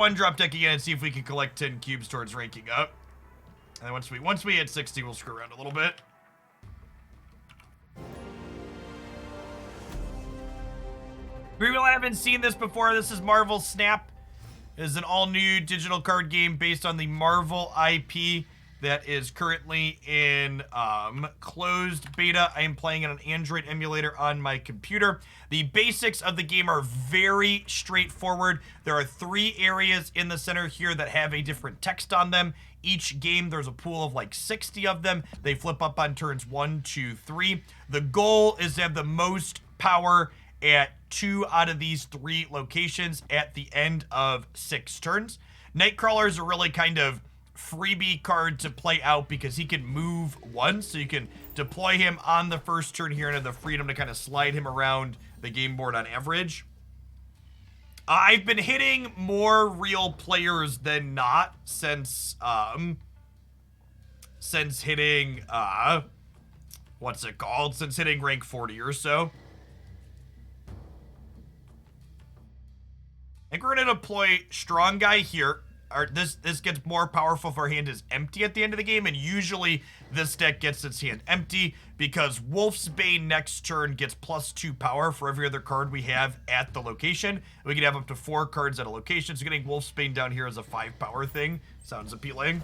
one drop deck again and see if we can collect 10 cubes towards ranking up. And then once we hit 60, we'll screw around a little bit. People haven't seen this before. This is Marvel Snap. It is an all-new digital card game based on the Marvel IP that is currently in closed beta. I am playing on an Android emulator on my computer. The basics of the game are very straightforward. There are 3 areas in the center here that have a different text on them. Each game, there's a pool of like 60 of them. They flip up on turns 1, 2, 3. The goal is to have the most power at 2 out of these 3 locations at the end of 6 turns. Nightcrawler is a really kind of freebie card to play out because he can move once, so you can deploy him on the first turn here and have the freedom to kind of slide him around the game board on average. I've been hitting more real players than not since hitting what's it called? Since hitting rank 40 or so. I think we're gonna deploy Strong Guy here. This gets more powerful if our hand is empty at the end of the game, and usually this deck gets its hand empty because Wolf's Bane next turn gets +2 power for every other card we have at the location. We can have up to 4 cards at a location, so getting Wolf's Bane down here as a 5 power thing sounds appealing.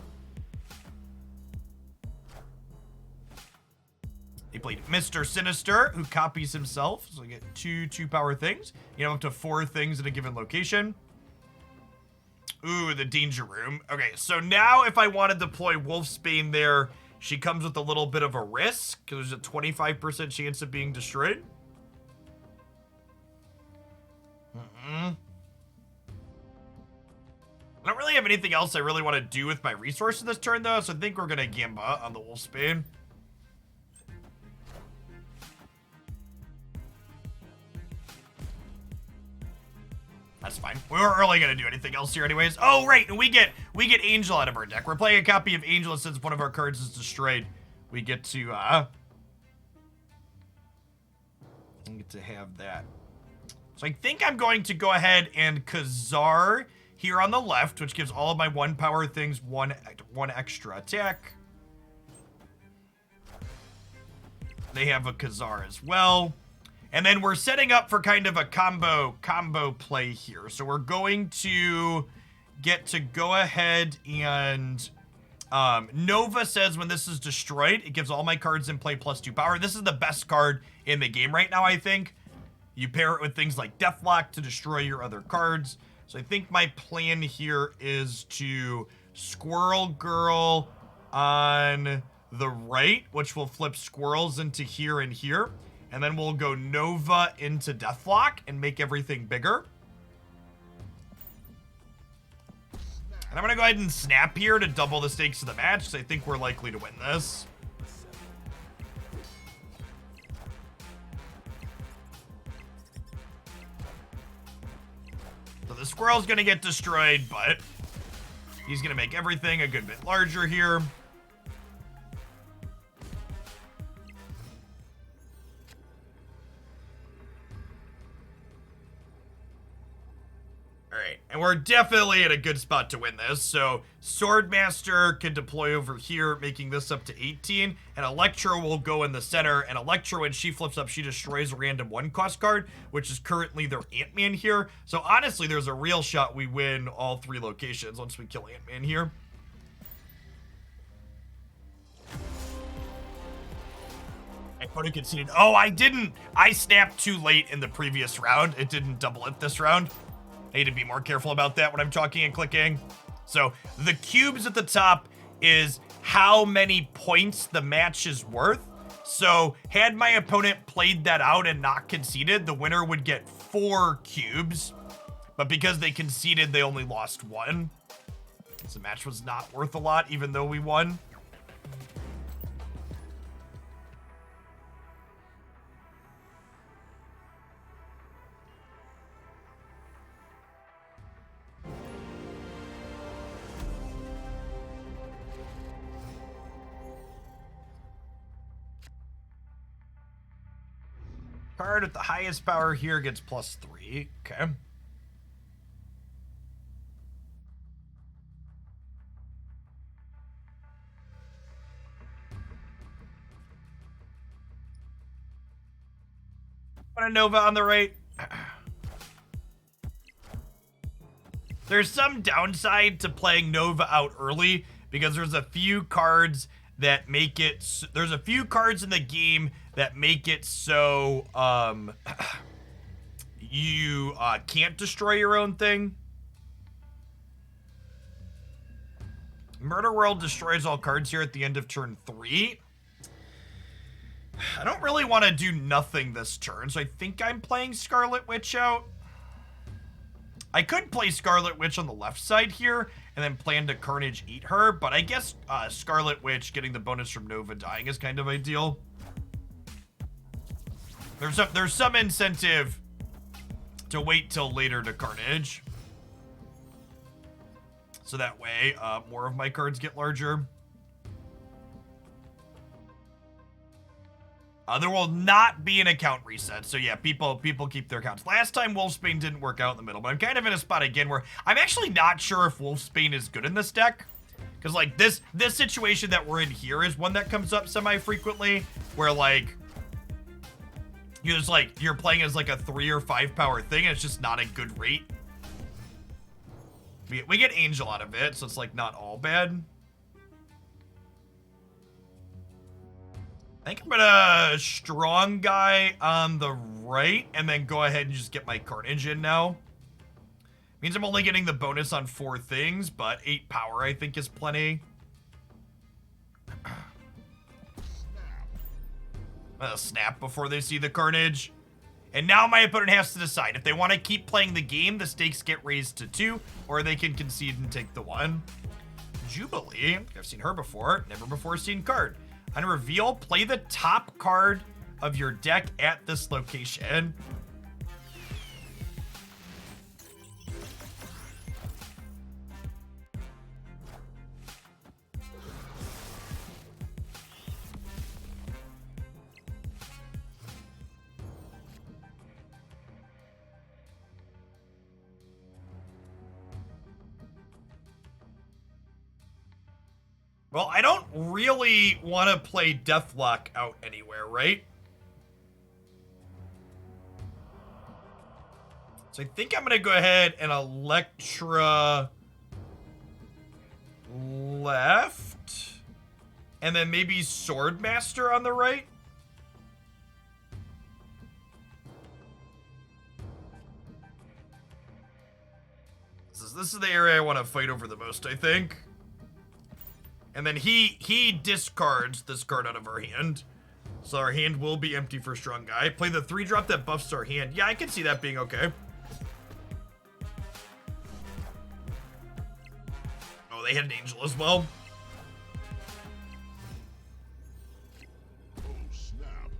He played Mr. Sinister, who copies himself, so we get 2 power things. You have up to 4 things at a given location. Ooh, the Danger Room. Okay, so now if I want to deploy Wolfsbane there, she comes with a little bit of a risk, because there's a 25% chance of being destroyed. I don't really have anything else I really want to do with my resources this turn, though, so I think we're going to Gamba on the Wolfsbane. That's fine. We weren't really gonna do anything else here anyways. Oh, right, and we get Angel out of our deck. We're playing a copy of Angel, since one of our cards is destroyed. We get to have that. So I think I'm going to go ahead and Khazar here on the left, which gives all of my 1 power things one extra attack. They have a Khazar as well. And then we're setting up for kind of a combo play here. So we're going to get to go ahead and Nova says when this is destroyed, it gives all my cards in play +2 power. This is the best card in the game right now, I think. You pair it with things like Deathlock to destroy your other cards. So I think my plan here is to Squirrel Girl on the right, which will flip squirrels into here and here. And then we'll go Nova into Deathlock and make everything bigger. And I'm going to go ahead and snap here to double the stakes of the match, because I think we're likely to win this. So the squirrel's going to get destroyed, but he's going to make everything a good bit larger here. Alright, and we're definitely in a good spot to win this. So Swordmaster can deploy over here, making this up to 18. And Electro will go in the center. And Electro, when she flips up, she destroys a random 1-cost card, which is currently their Ant-Man here. So honestly, there's a real shot we win all 3 locations once we kill Ant-Man here. I could have conceded. Oh, I didn't. I snapped too late in the previous round. It didn't double it this round. I need to be more careful about that when I'm talking and clicking. So the cubes at the top is how many points the match is worth. So had my opponent played that out and not conceded, the winner would get 4 cubes. But because they conceded, they only lost 1. So the match was not worth a lot, even though we won. Card at the highest power here gets +3. Okay. Put a Nova on the right. There's some downside to playing Nova out early because there's a few cards that make it. There's a few cards in the game that make it so you can't destroy your own thing. Murder World destroys all cards here at the end of turn 3. I don't really want to do nothing this turn, so I think I'm playing Scarlet Witch out. I could play Scarlet Witch on the left side here and then plan to Carnage eat her, but I guess Scarlet Witch getting the bonus from Nova dying is kind of ideal. There's some incentive to wait till later to Carnage. So that way, more of my cards get larger. There will not be an account reset. So yeah, people keep their accounts. Last time Wolfsbane didn't work out in the middle, but I'm kind of in a spot again where I'm actually not sure if Wolfsbane is good in this deck. Because like this situation that we're in here is one that comes up semi-frequently, where like you're playing as like a 3 or 5 power thing and it's just not a good rate. We get Angel out of it, so it's like not all bad. I think I'm gonna Strong Guy on the right and then go ahead and just get my Carnage in now. Means I'm only getting the bonus on 4 things, but 8 power I think is plenty. Snap before they see the Carnage. And now my opponent has to decide. If they want to keep playing the game, the stakes get raised to 2, or they can concede and take the 1. Jubilee, I've seen her before, never before seen card. On reveal, play the top card of your deck at this location. Well, I don't really want to play Deathlock out anywhere, right? So I think I'm going to go ahead and Electra left. And then maybe Swordmaster on the right. This is the area I want to fight over the most, I think. And then he discards this card out of our hand. So our hand will be empty for Strong Guy. Play the 3-drop that buffs our hand. Yeah, I can see that being okay. Oh, they had an Angel as well. Oh, snap.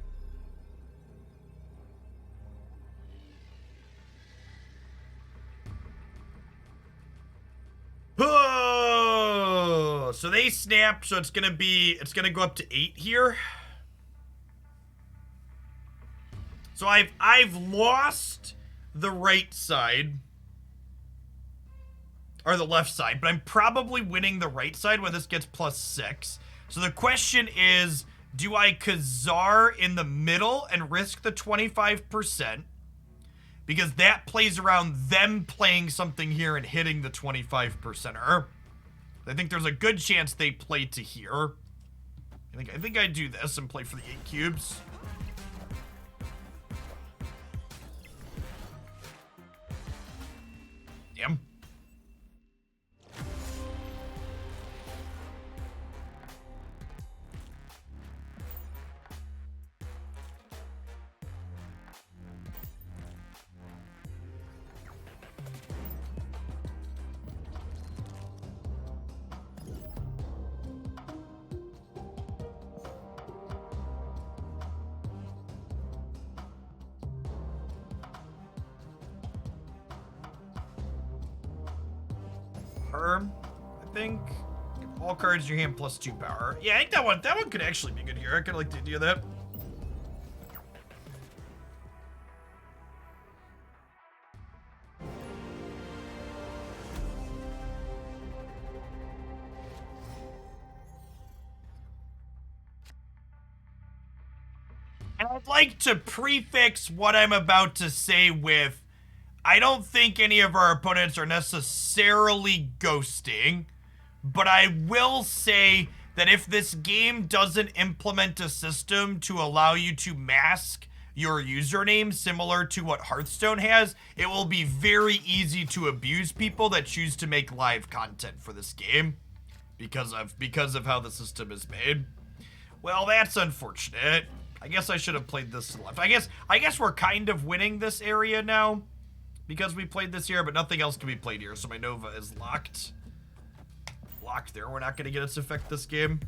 Oh, so they snap, so it's gonna go up to 8 here. So I've lost the right side. Or the left side, but I'm probably winning the right side when this gets +6. So the question is, do I Khazar in the middle and risk the 25%? Because that plays around them playing something here and hitting the 25%er. I think there's a good chance they play to here. I think I do this and play for the 8 cubes. Damn. I think all cards in your hand +2 power. Yeah, I think that one could actually be good here. I could like the idea of that. And I'd like to prefix what I'm about to say with, I don't think any of our opponents are necessarily ghosting, but I will say that if this game doesn't implement a system to allow you to mask your username similar to what Hearthstone has, it will be very easy to abuse people that choose to make live content for this game because of how the system is made. Well, that's unfortunate. I guess I should have played this to the left. I guess we're kind of winning this area now because we played this here, but nothing else can be played here, so my Nova is locked. Locked there. We're not going to get its effect this game.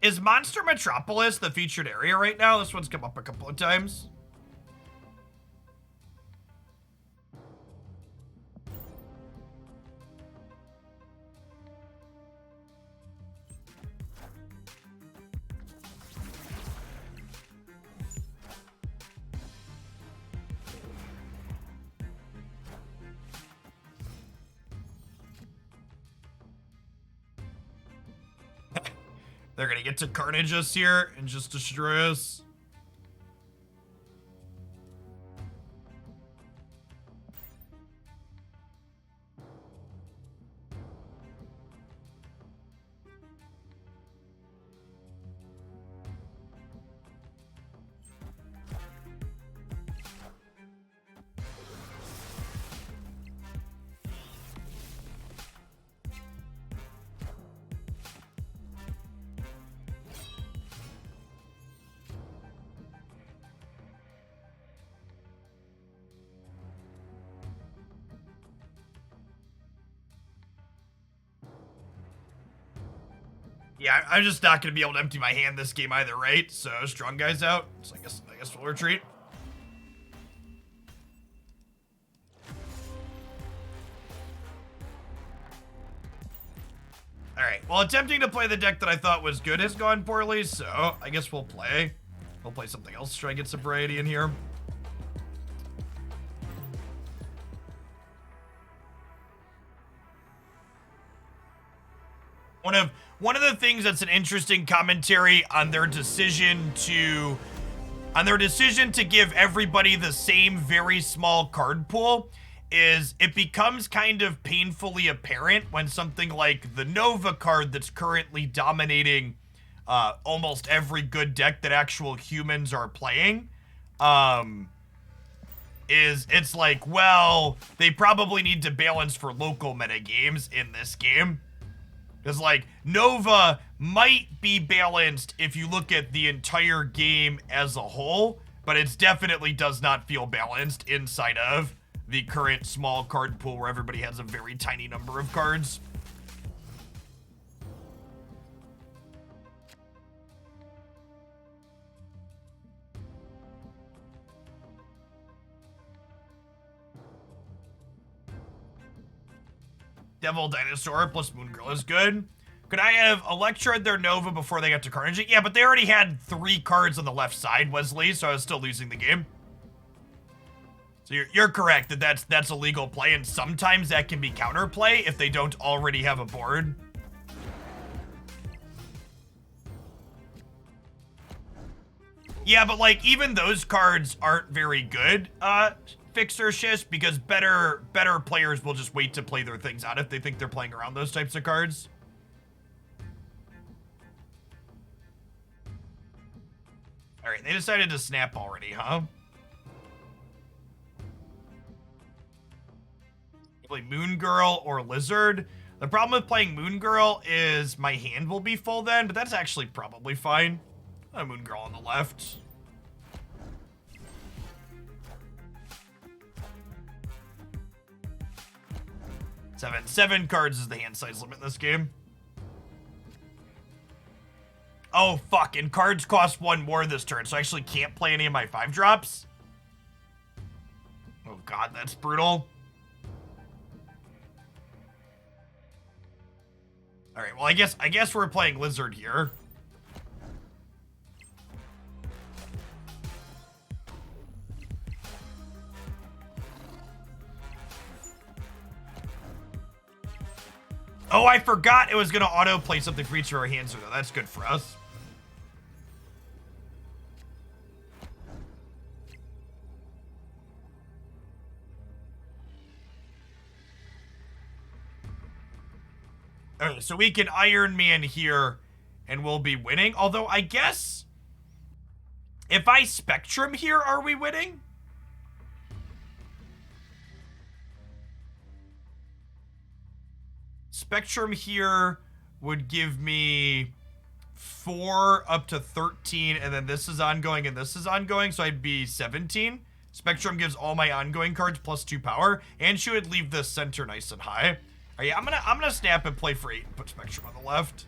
Is Monster Metropolis the featured area right now? This one's come up a couple of times. They're gonna get to carnage us here and just destroy us. Yeah, I'm just not gonna be able to empty my hand this game either, right? So strong guy's out. So I guess we'll retreat. All right. Well, attempting to play the deck that I thought was good has gone poorly, so I guess we'll play something else to try and get some variety in here. One of the things that's an interesting commentary on their decision to give everybody the same very small card pool is it becomes kind of painfully apparent when something like the Nova card that's currently dominating almost every good deck that actual humans are playing it's like, well, they probably need to balance for local metagames in this game. Because, like, Nova might be balanced if you look at the entire game as a whole, but it definitely does not feel balanced inside of the current small card pool where everybody has a very tiny number of cards. Devil Dinosaur plus Moon Girl is good. Could I have Electroed their Nova before they got to Carnage? Yeah, but they already had 3 cards on the left side, Wesley, so I was still losing the game. So you're correct that that's a legal play, and sometimes that can be counterplay if they don't already have a board. Yeah, but like even those cards aren't very good, Fixer Shish, because better players will just wait to play their things out if they think they're playing around those types of cards. All right, they decided to snap already, huh? Play Moon Girl or Lizard. The problem with playing Moon Girl is my hand will be full then, but that's actually probably fine. Moon Girl on the left. Seven cards is the hand size limit in this game. Oh, fuck, and cards cost 1 more this turn, so I actually can't play any of my 5-drops? Oh god, that's brutal. Alright, well, I guess we're playing Lizard here. Oh, I forgot it was going to auto-play something for each of our hands, though. That's good for us. Okay, so we can Iron Man here, and we'll be winning. Although, I guess, if I Spectrum here, are we winning? Spectrum here would give me 4 up to 13, and then this is ongoing and this is ongoing, so I'd be 17. Spectrum gives all my ongoing cards plus 2 power, and she would leave this center nice and high. All right, I'm gonna snap and play for 8 and put Spectrum on the left.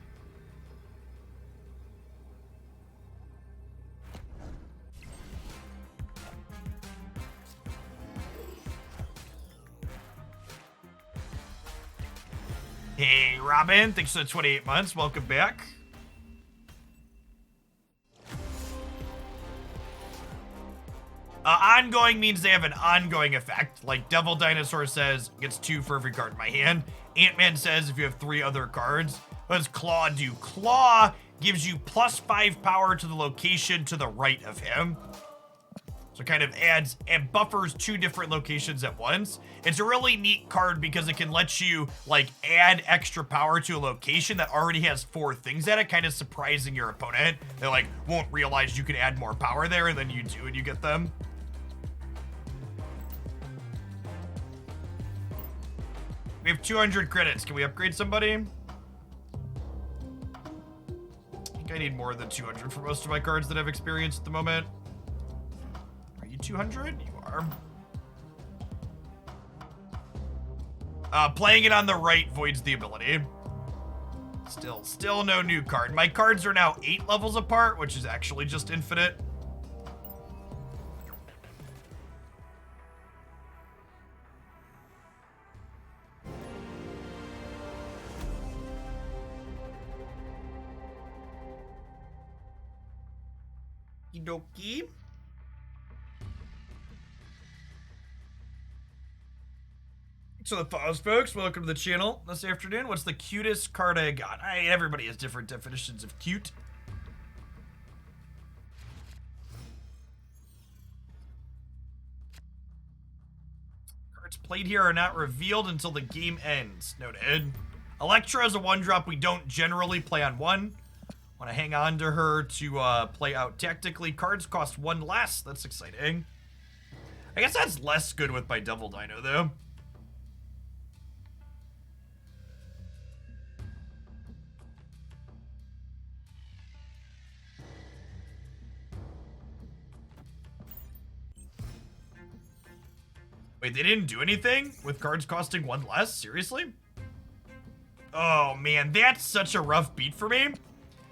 Hey, Robin, thanks for the 28 months. Welcome back. Ongoing means they have an ongoing effect. Like Devil Dinosaur says, gets 2 for every card in my hand. Ant-Man says if you have 3 other cards. What does Claw do? Claw gives you plus 5 power to the location to the right of him. So it kind of adds and buffers 2 different locations at once. It's a really neat card because it can let you like add extra power to a location that already has 4 things at it, kind of surprising your opponent. They like won't realize you can add more power there, and then you do and you get them. We have 200 credits. Can we upgrade somebody? I think I need more than 200 for most of my cards that I've experienced at the moment. 200? You are. Playing it on the right voids the ability. Still no new card. My cards are now 8 levels apart, which is actually just infinite. Okie dokie. So the follows, folks, welcome to the channel this afternoon. What's the cutest card I got? Everybody has different definitions of cute. Cards played here are not revealed until the game ends. Noted. Electra is a 1-drop we don't generally play on 1. Want to hang on to her to play out tactically. Cards cost 1 less. That's exciting. I guess that's less good with my Devil Dino, though. Wait, they didn't do anything with cards costing 1 less? Seriously? Oh, man, that's such a rough beat for me.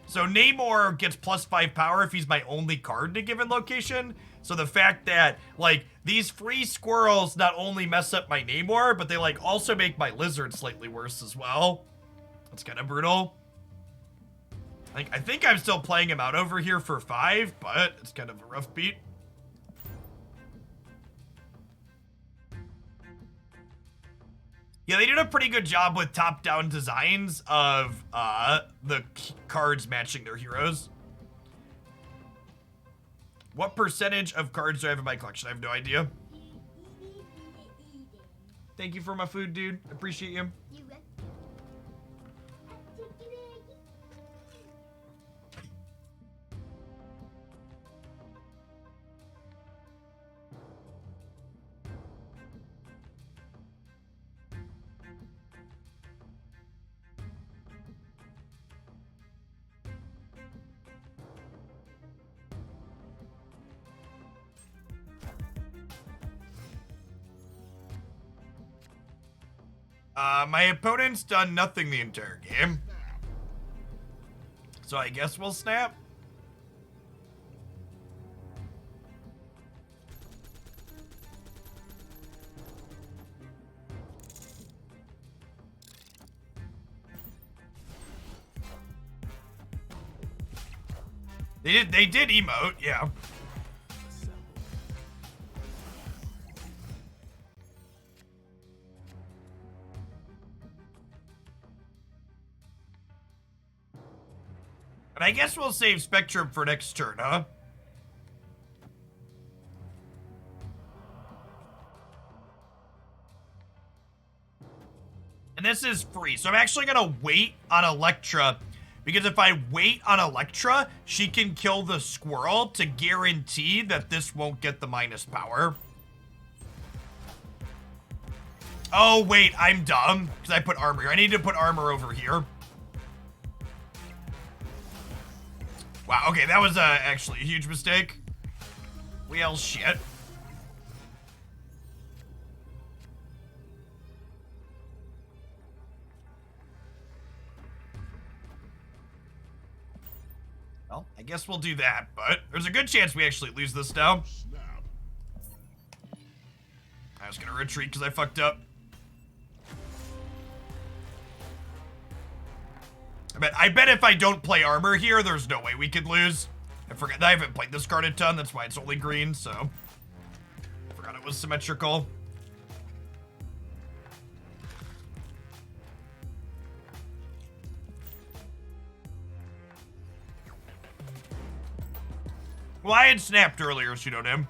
So Namor gets plus 5 power if he's my only card in a given location. So the fact that, like, these free squirrels not only mess up my Namor, but they, like, also make my lizard slightly worse as well. That's kind of brutal. I think I'm still playing him out over here for 5, but it's kind of a rough beat. Yeah, they did a pretty good job with top-down designs of the cards matching their heroes. What percentage of cards do I have in my collection? I have no idea. Thank you for my food, dude. Appreciate you. My opponent's done nothing the entire game. So I guess we'll snap. They did emote, yeah. But I guess we'll save Spectrum for next turn, huh? And this is free, so I'm actually gonna wait on Electra, because if I wait on Electra, she can kill the squirrel to guarantee that this won't get the minus power. Oh, wait, I'm dumb, because I put armor here. I need to put armor over here. Wow, okay, that was actually a huge mistake. Well, shit. Well, I guess we'll do that, but there's a good chance we actually lose this now. I was gonna retreat because I fucked up. I bet if I don't play armor here, there's no way we could lose. I forgot, I haven't played this card a ton, that's why it's only green, so. I forgot it was symmetrical. Well, I had snapped earlier, pseudonym.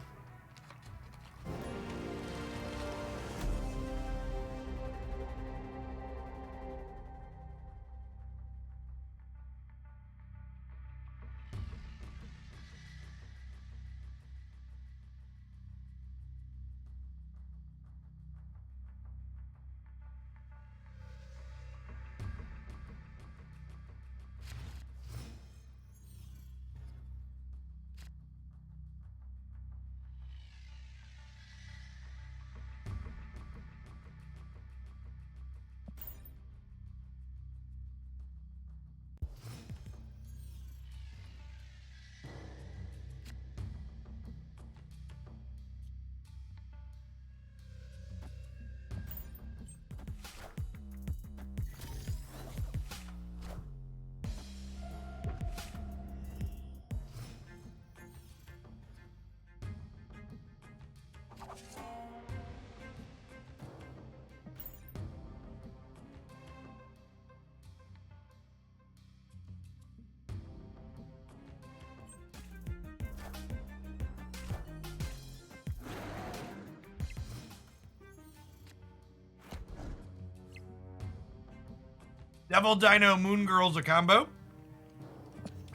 Devil Dino Moon Girl's a combo.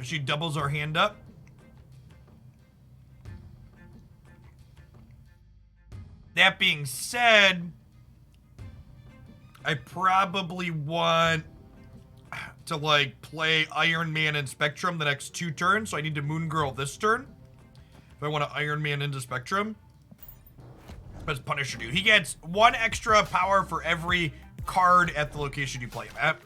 She doubles our hand up. That being said, I probably want to like play Iron Man and Spectrum the next 2 turns, so I need to Moon Girl this turn. If I want to Iron Man into Spectrum. What does Punisher do? He gets 1 extra power for every card at the location you play him at.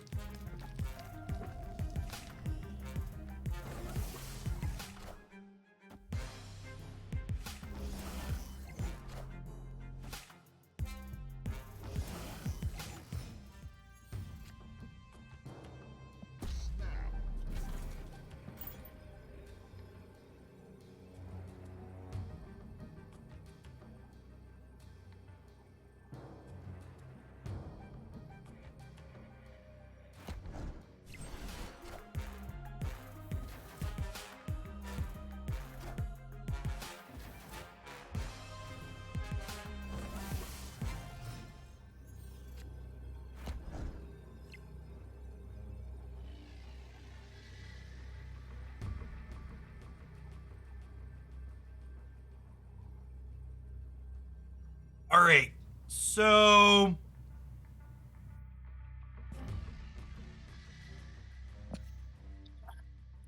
All right, so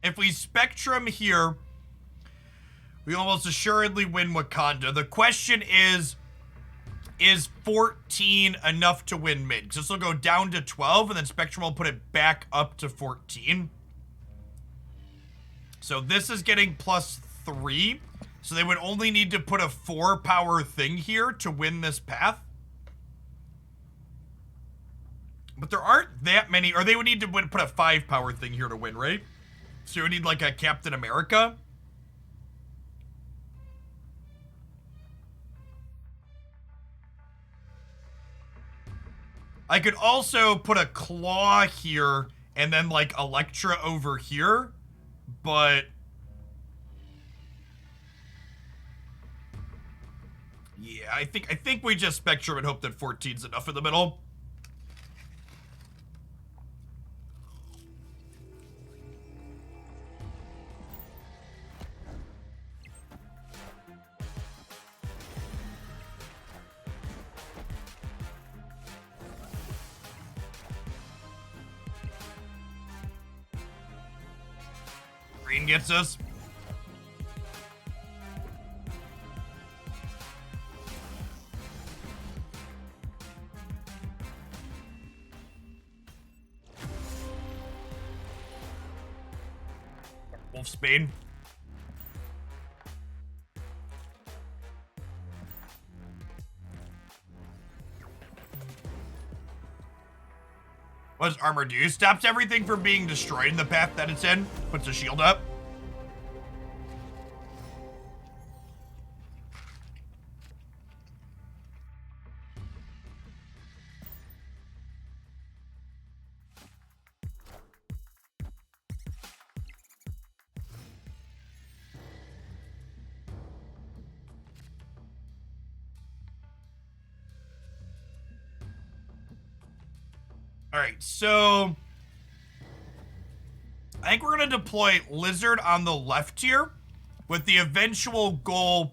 if we Spectrum here, we almost assuredly win Wakanda. The question is 14 enough to win mid? Because this will go down to 12, and then Spectrum will put it back up to 14. So this is getting +3. So they would only need to put a 4 power thing here to win this path. But there aren't that many, or they would need to put a 5 power thing here to win, right? So you would need like a Captain America. I could also put a Claw here and then like Elektra over here but yeah, I think we just Spectrum and hope that 14's enough in the middle. Green gets us. Wolfsbane. What does armor do? Stops everything from being destroyed in the path that it's in. Puts a shield up. Alright, so I think we're going to deploy Lizard on the left here with the eventual goal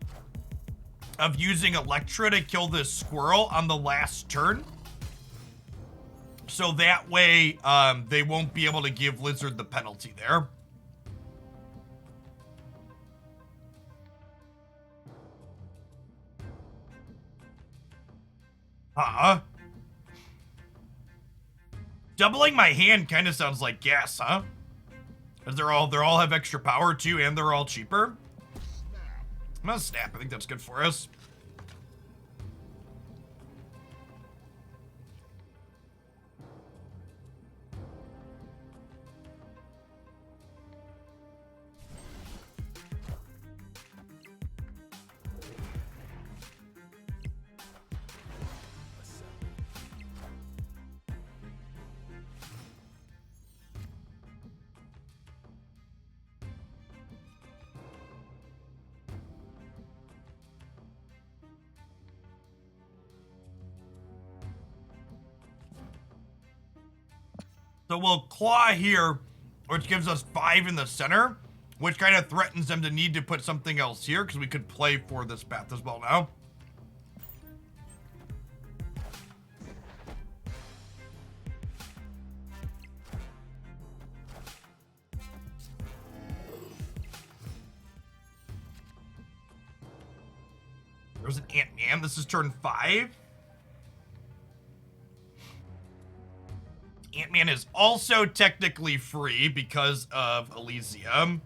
of using Electra to kill this squirrel on the last turn. So that way, they won't be able to give Lizard the penalty there. Doubling my hand kind of sounds like gas, huh? Because they all have extra power too, and they're all cheaper. I'm gonna snap. I think that's good for us. So we'll claw here, which gives us 5 in the center, which kind of threatens them to need to put something else here, because we could play for this path as well now. There's an Ant-Man. This is turn 5. Ant-Man is also technically free because of Elysium.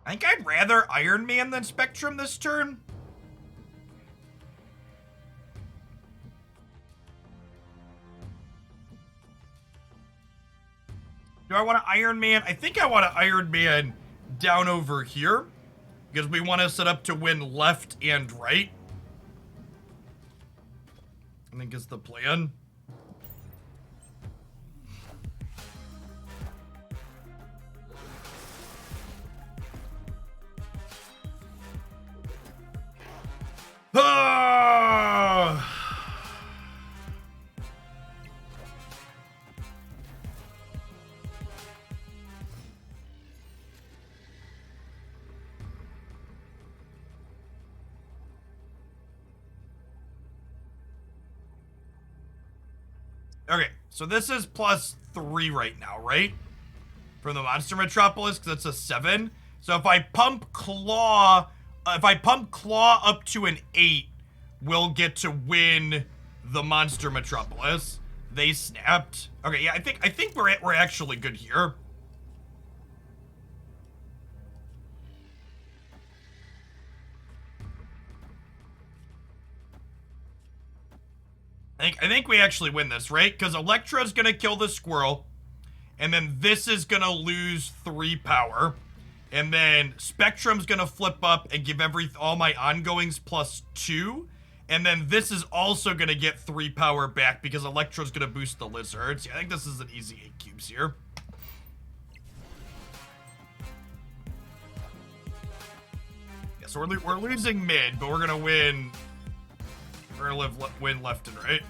I think I'd rather Iron Man than Spectrum this turn. Do I want to Iron Man? I think I want to Iron Man down over here, because we want to set up to win left and right. I think is the plan. Ah! Okay, so this is +3 right now, right? From the Monster Metropolis, because it's a 7. So if I pump Claw up to an 8, we'll get to win the Monster Metropolis. They snapped. Okay, yeah, I think we're actually good here. I think we actually win this, right? Because Electra's gonna kill the squirrel, and then this is gonna lose 3 power, and then Spectrum's gonna flip up and give all my ongoings +2, And then this is also going to get 3 power back because Electro's going to boost the lizards. Yeah, I think this is an easy 8 cubes here. Yeah, so we're losing mid, but we're going to win. We're going to win left and right.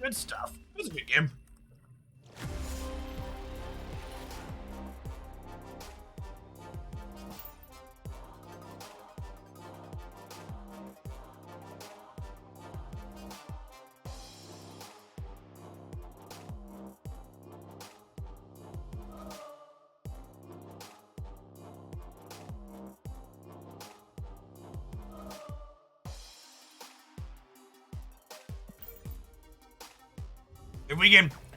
Good stuff. It was a good game.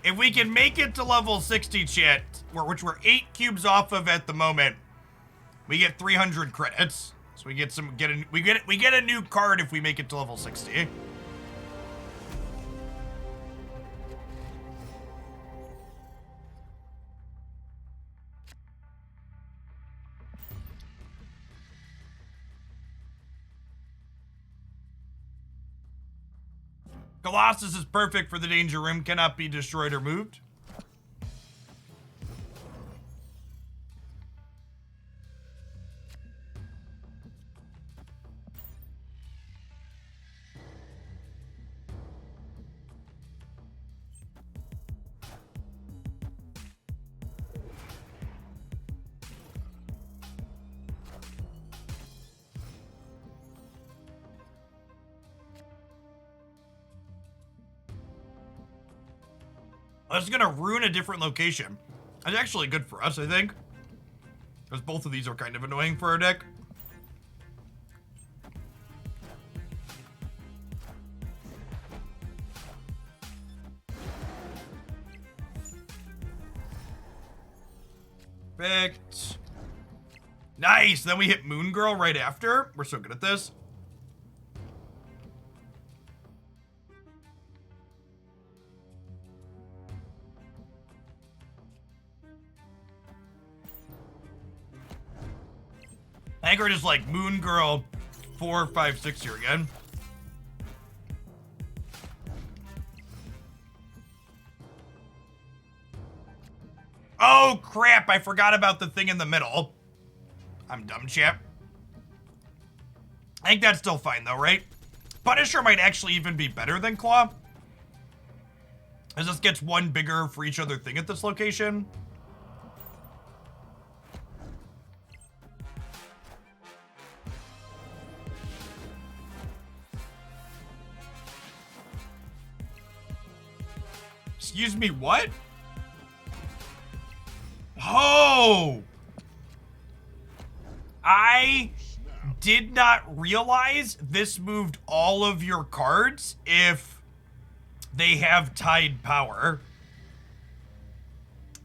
If we can make it to level 60, chat, which we're 8 cubes off of at the moment, we get 300 credits. So we get a new card if we make it to level 60. Colossus is perfect for the danger room, cannot be destroyed or moved. That's gonna ruin a different location. That's actually good for us, I think. Because both of these are kind of annoying for our deck. Perfect. Nice! Then we hit Moon Girl right after. We're so good at this. I think we're just like Moon Girl 4, 5, 6 here again. Oh crap, I forgot about the thing in the middle. I'm dumb, chap. I think that's still fine though, right? Punisher might actually even be better than Claw, as this gets one bigger for each other thing at this location. Excuse me, what? Oh! I did not realize this moved all of your cards if they have tied power.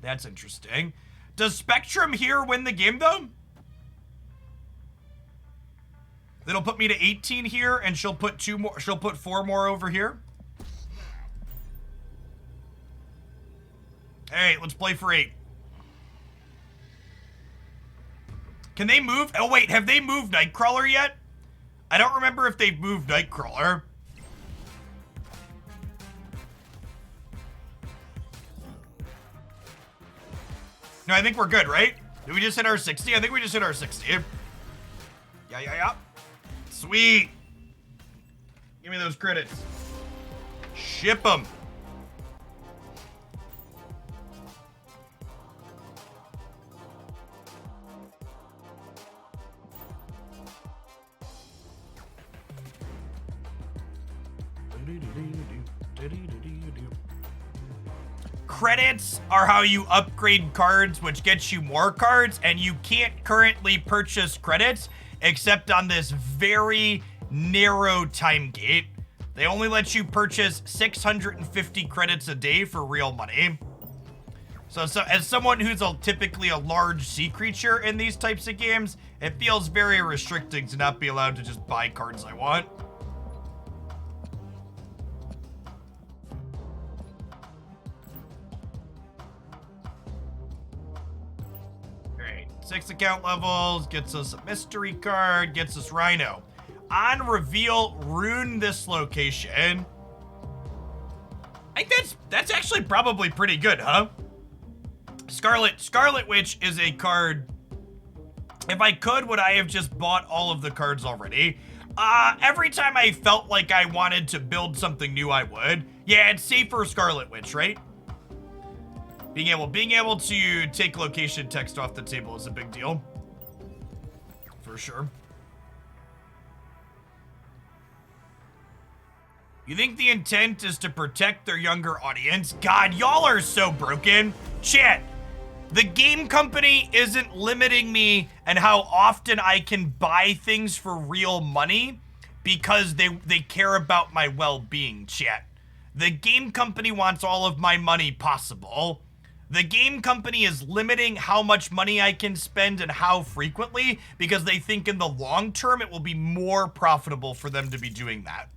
That's interesting. Does Spectrum here win the game, though? That'll put me to 18 here, and she'll put 2 more. She'll put 4 more over here. All right, let's play for 8. Can they move? Oh, wait, have they moved Nightcrawler yet? I don't remember if they've moved Nightcrawler. No, I think we're good, right? Did we just hit our 60? I think we just hit our 60. Yeah. Sweet. Give me those credits. Ship them. Credits are how you upgrade cards, which gets you more cards, and you can't currently purchase credits except on this very narrow time gate. They only let you purchase 650 credits a day for real money. So as someone who's typically a large sea creature in these types of games, it feels very restricting to not be allowed to just buy cards I want. 6 account levels, gets us a mystery card, gets us Rhino. On reveal, ruin this location. I think that's actually probably pretty good, huh? Scarlet Witch is a card. If I could, would I have just bought all of the cards already? Every time I felt like I wanted to build something new, I would. Yeah, it's safer Scarlet Witch, right? Being able to take location text off the table is a big deal. For sure. You think the intent is to protect their younger audience? God, y'all are so broken. Chat, the game company isn't limiting me and how often I can buy things for real money because they care about my well-being, chat. The game company wants all of my money possible. The game company is limiting how much money I can spend and how frequently because they think in the long term it will be more profitable for them to be doing that.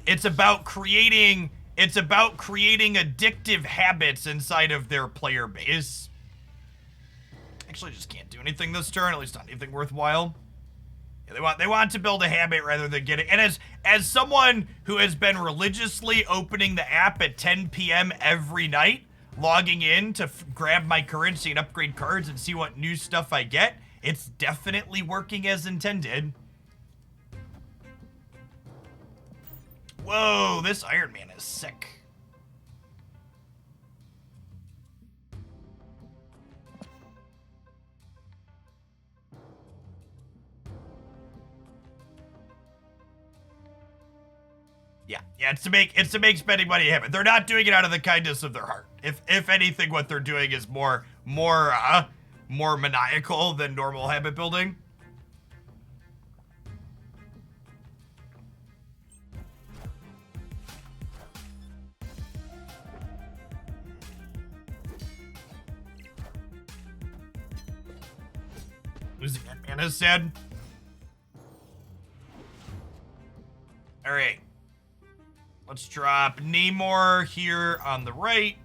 It's about creating addictive habits inside of their player base. Actually, just can't do anything this turn, at least not anything worthwhile. Yeah, they want to build a habit rather than get it. And as someone who has been religiously opening the app at 10 p.m. every night, logging in to grab my currency and upgrade cards and see what new stuff I get, it's definitely working as intended. Whoa, this Iron Man is sick. Yeah, it's to make spending money a habit. They're not doing it out of the kindness of their heart. If anything, what they're doing is more maniacal than normal habit building. Losing that mana is sad. All right. Let's drop Namor here on the right.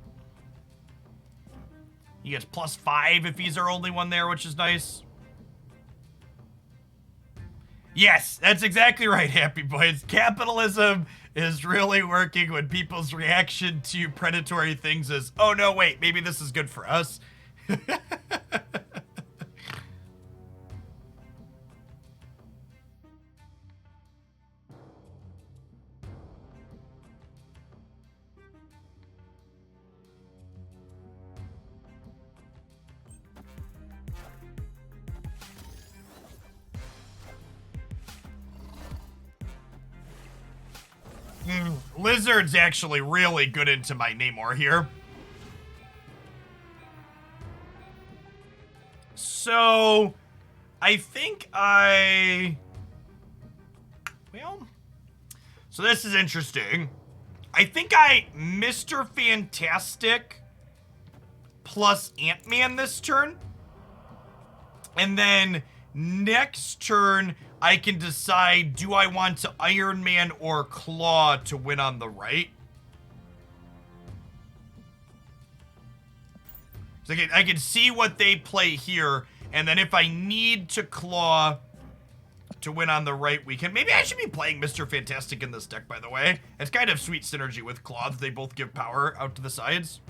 He gets +5 if he's our only one there, which is nice. Yes, that's exactly right, Happy Boys. Capitalism is really working when people's reaction to predatory things is, oh no, wait, maybe this is good for us. Lizard's actually really good into my Namor here. So, I think well, so this is interesting. I think Mr. Fantastic plus Ant-Man this turn. And then next turn, I can decide, do I want to Iron Man or Claw to win on the right? So I can see what they play here, and then if I need to Claw to win on the right, we can. Maybe I should be playing Mr. Fantastic in this deck, by the way. It's kind of sweet synergy with Claw. They both give power out to the sides.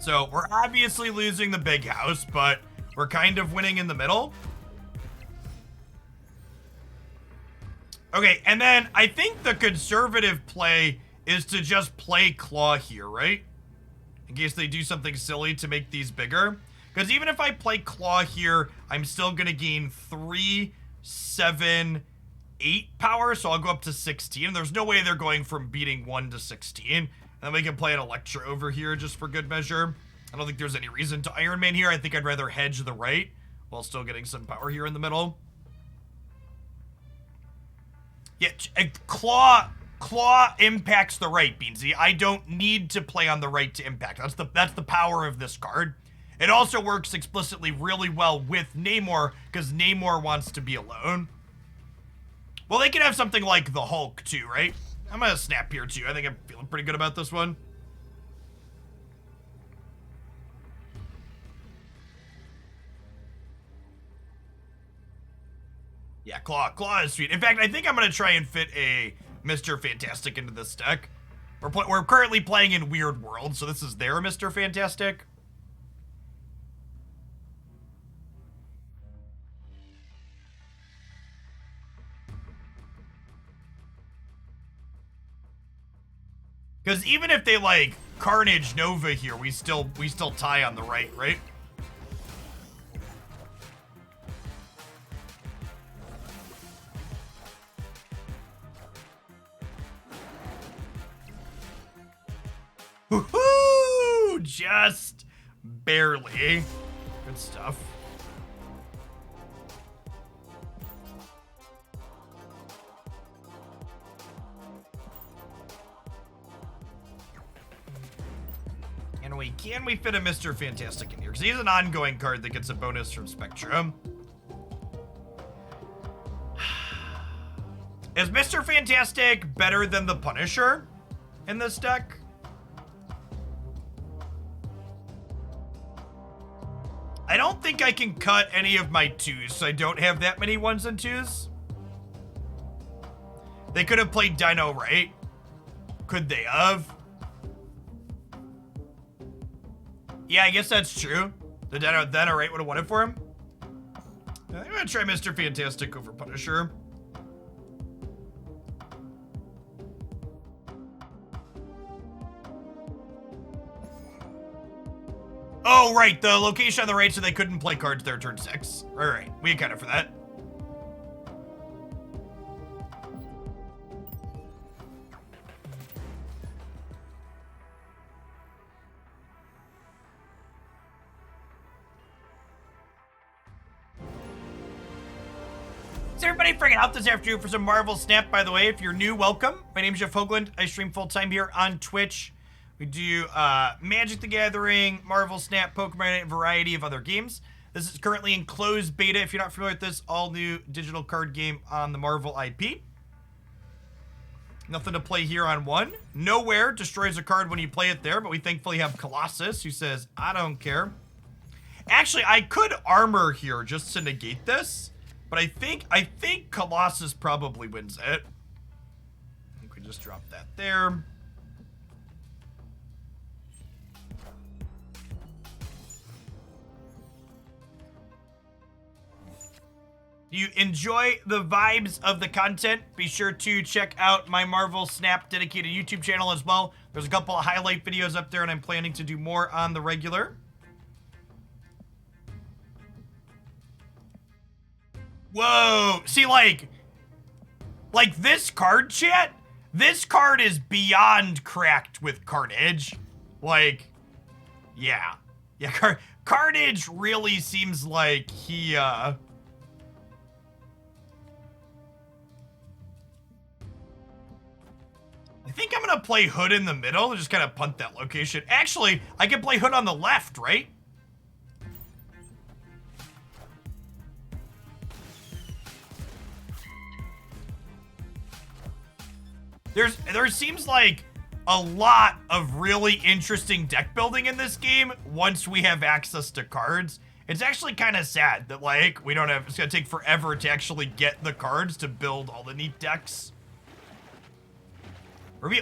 So we're obviously losing the big house, but we're kind of winning in the middle. Okay, and then I think the conservative play is to just play Claw here, right? In case they do something silly to make these bigger. Because even if I play Claw here, I'm still going to gain 3, 7, 8 power, so I'll go up to 16. There's no way they're going from beating 1 to 16. And then we can play an Electra over here just for good measure. I don't think there's any reason to Iron Man here. I think I'd rather hedge the right while still getting some power here in the middle. Yeah, Claw impacts the right, Beansy. I don't need to play on the right to impact. That's the power of this card. It also works explicitly really well with Namor, because Namor wants to be alone. Well, they can have something like the Hulk, too, right? I'm gonna snap here, too. I think I'm feeling pretty good about this one. Yeah, Claw is sweet. In fact, I think I'm gonna try and fit a Mr. Fantastic into this deck. We're currently playing in Weird World, so this is their Mr. Fantastic. Because even if they, like, Carnage Nova here, we still tie on the right? Woohoo! Just barely. Good stuff. And can we fit a Mr. Fantastic in here? Because he's an ongoing card that gets a bonus from Spectrum. Is Mr. Fantastic better than the Punisher in this deck? I don't think I can cut any of my 2s, so I don't have that many 1s and 2s. They could have played Dino, right? Could they have? Yeah, I guess that's true. The Dino right would have won it for him. I'm gonna try Mr. Fantastic over Punisher. Oh, right, the location on the right, so they couldn't play cards there turn 6. Right, we accounted for that. Is everybody freaking out this afternoon for some Marvel Snap, by the way? If you're new, welcome. My name's Jeff Hoagland. I stream full-time here on Twitch. We do Magic the Gathering, Marvel Snap, Pokemon, and a variety of other games. This is currently in closed beta. If you're not familiar with this, all-new digital card game on the Marvel IP. Nothing to play here on 1. Nowhere destroys a card when you play it there, but we thankfully have Colossus, who says, I don't care. Actually, I could armor here just to negate this. But I think Colossus probably wins it. I think we just drop that there. Do you enjoy the vibes of the content? Be sure to check out my Marvel Snap dedicated YouTube channel as well. There's a couple of highlight videos up there, and I'm planning to do more on the regular. Whoa, see, like this card, chat, this card is beyond cracked with Carnage. Like, yeah, Carnage really seems like he, I think I'm gonna play Hood in the middle and just kind of punt that location. Actually, I can play Hood on the left, right? There seems like a lot of really interesting deck building in this game once we have access to cards. It's actually kind of sad that, like, we don't have, it's gonna take forever to actually get the cards to build all the neat decks.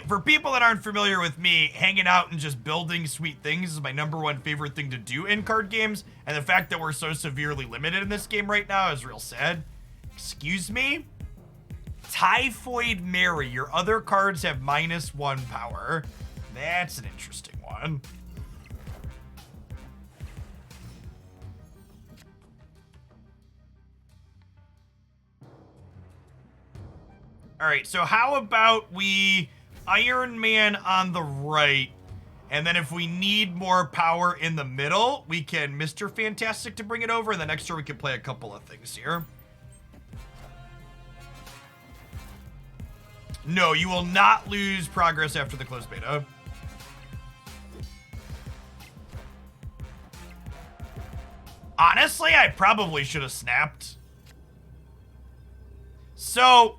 For people that aren't familiar with me, hanging out and just building sweet things is my #1 favorite thing to do in card games, and the fact that we're so severely limited in this game right now is real sad. Excuse me? Typhoid Mary, your other cards have -1 power. That's an interesting one. All right, so how about we Iron Man on the right, and then if we need more power in the middle, we can Mr. Fantastic to bring it over, and then next turn we can play a couple of things here. No, you will not lose progress after the closed beta. Honestly, I probably should have snapped. So,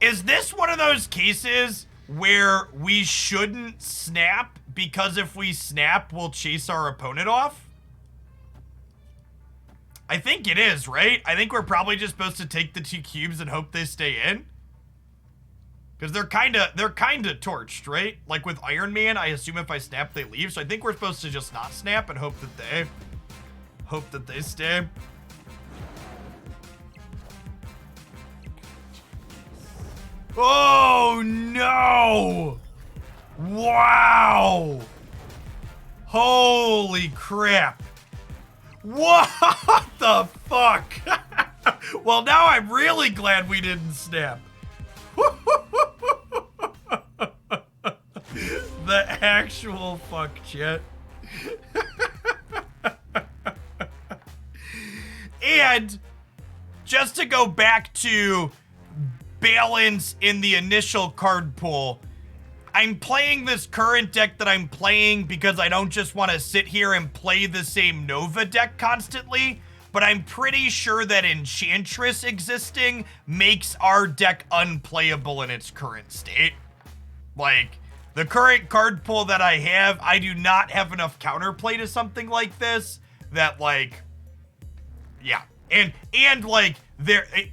is this one of those cases where we shouldn't snap because if we snap, we'll chase our opponent off? I think it is, right? I think we're probably just supposed to take the 2 cubes and hope they stay in. Because they're kind of torched, right? Like with Iron Man, I assume if I snap, they leave. So I think we're supposed to just not snap and hope that they stay. Oh no! Wow! Holy crap! What the fuck? Well, now I'm really glad we didn't snap. The actual fuck, chat. And just to go back to balance in the initial card pool, I'm playing this current deck that I'm playing because I don't just want to sit here and play the same Nova deck constantly, but I'm pretty sure that Enchantress existing makes our deck unplayable in its current state. Like, the current card pool that I have, I do not have enough counterplay to something like this that, like, yeah. And like,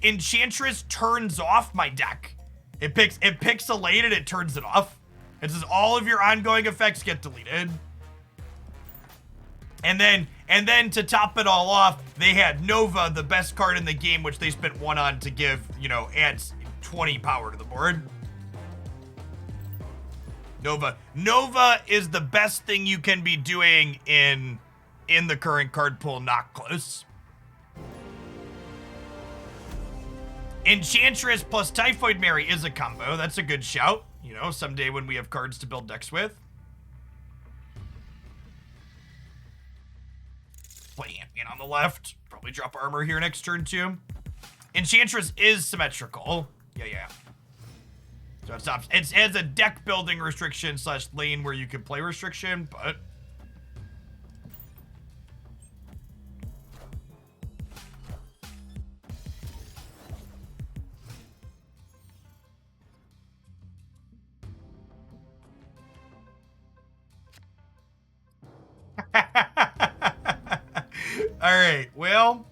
Enchantress turns off my deck. It picks a lane and it turns it off. It says all of your ongoing effects get deleted. And then to top it all off, they had Nova, the best card in the game, which they spent 1 on to give, you know, adds 20 power to the board. Nova is the best thing you can be doing in the current card pool, not close. Enchantress plus Typhoid Mary is a combo. That's a good shout. You know, someday when we have cards to build decks with. Play Ant-Man on the left. Probably drop armor here next turn too. Enchantress is symmetrical. Yeah. So it stops. It has a deck building restriction / lane where you can play restriction, but... All right, well.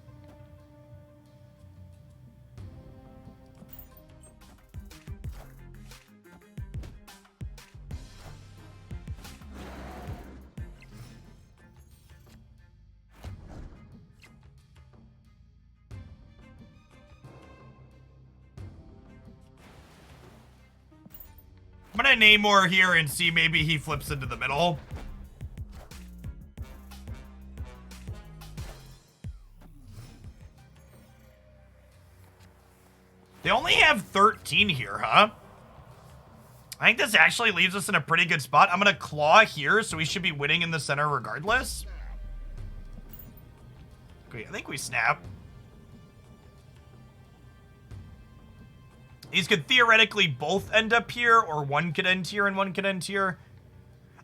I'm gonna Namor here and see maybe he flips into the middle. They only have 13 here, huh? I think this actually leaves us in a pretty good spot. I'm gonna claw here, so we should be winning in the center regardless. Okay, I think we snap. These could theoretically both end up here, or one could end here and one could end here.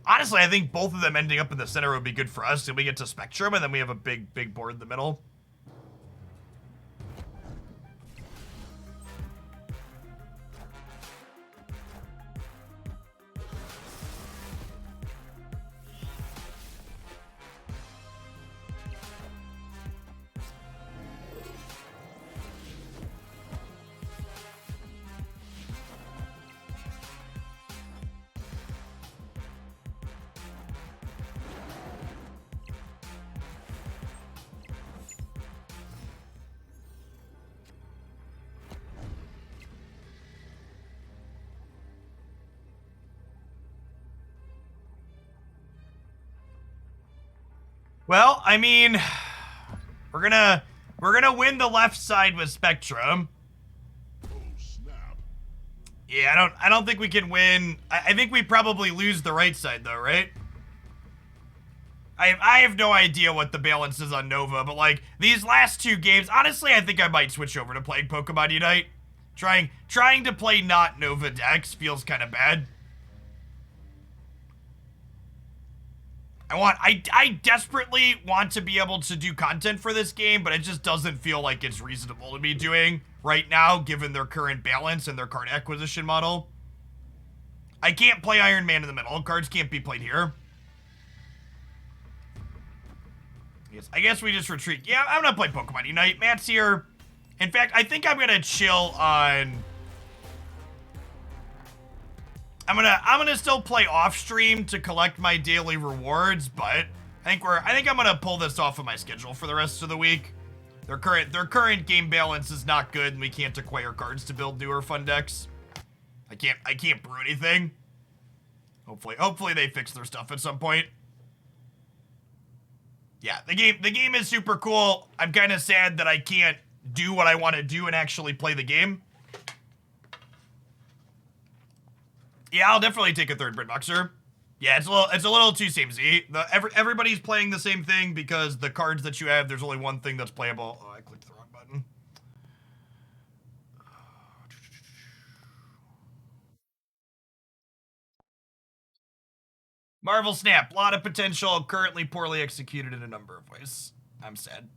Honestly, I think both of them ending up in the center would be good for us. So we get to Spectrum, and then we have a big board in the middle. Well, I mean, we're gonna win the left side with Spectrum. Oh snap! Yeah, I don't think we can win. I think we probably lose the right side though, right? I have no idea what the balance is on Nova, but like these last two games, honestly, I think I might switch over to playing Pokemon Unite. Trying to play not Nova decks feels kind of bad. I desperately want to be able to do content for this game, but it just doesn't feel like it's reasonable to be doing right now, given their current balance and their card acquisition model. I can't play Iron Man in the middle. Cards can't be played here. Yes, I guess we just retreat. Yeah, I'm gonna play Pokemon Unite. Matt's here. In fact, I think I'm gonna chill on. I'm gonna still play off stream to collect my daily rewards, but I think I'm gonna pull this off of my schedule for the rest of the week. Their current game balance is not good, and we can't acquire cards to build newer fun decks. I can't brew anything. Hopefully they fix their stuff at some point. Yeah, the game is super cool. I'm kind of sad that I can't do what I want to do and actually play the game. Yeah, I'll definitely take a third Britboxer. Yeah, it's a little too samey. Everybody's playing the same thing because the cards that you have, there's only one thing that's playable. Oh, I clicked the wrong button. Marvel Snap, a lot of potential, currently poorly executed in a number of ways. I'm sad.